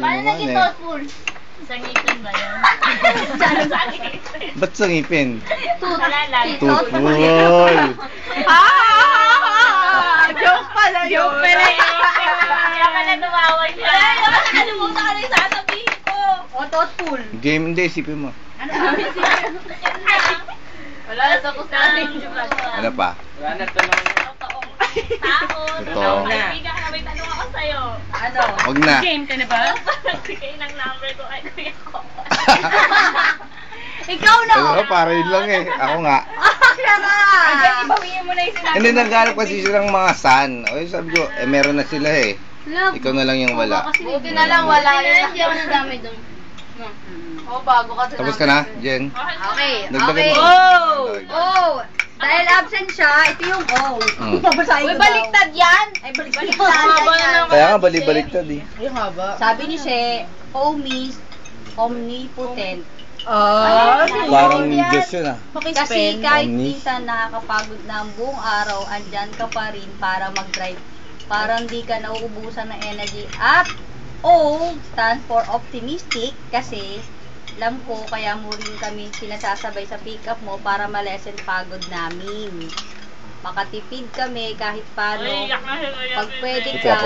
Paano naman naging eh. thoughtful? Sa ngipin ba yun? Sa ngipin. Ba't sa ngipin? Wala lang. Tutful. Joke pala yun. Kaya ka na tumawa siya. Nakalimutan ka na yung sasabihin ko. O, thoughtful. Game hindi, isipin mo. Ano ba? Wala na tapos natin. Ano pa? Wala na, tanong na. Tao. Totoo. Kaibigan ka, may tanong ako sa'yo. Ano? Huwag na. Game ka na ba? Nagbigay ng number ko kay Kuya ko. Ikaw na! Ano, para yun lang eh. Ako nga. Kaya ka! Ay, ibawiin mo na yung sinabi. Hindi, naghanap kasi silang mga san. O, sabi ko, meron na sila eh. Ikaw na lang yung wala. Buti na lang wala yun. Hindi ako nadamay doon. Oh, bago ka Tapos ka na, Jen? Okay, Dagdagan mo. Oh! Dahil absent siya, ito yung oh. Babasahin ko. Uy, baliktad yan! Ay, baliktad yan. Kaya nga, bali-baliktad eh. Sabi ni She, oh means omnipotent. Parang Diyos yun ah. Kasi kahit Omnis. minsan nakakapagod na ang buong araw, andyan ka pa rin para mag-drive. Parang di ka nauubusan ng energy. At O stands for optimistic kasi alam ko kaya mo rin kami sinasasabay sa pick-up mo para malesen pagod namin. Makatipid kami kahit paano. Pag pwede ka,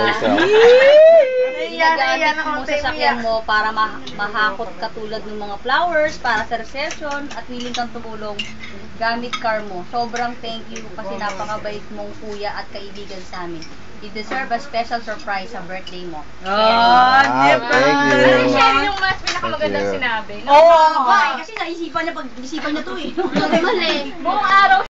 ginagamit mo sa sakyan mo para mahakot katulad ng mga flowers para sa reception at willing kang tumulong gamit car mo. Sobrang thank you kasi napakabait mong kuya at kaibigan sa amin. You deserve a special surprise sa birthday mo. Thank you. Siya yung mas pinakamagandang sinabi. Oo, kasi naisipan niya pag-isipan niya to eh. Mali. Buong araw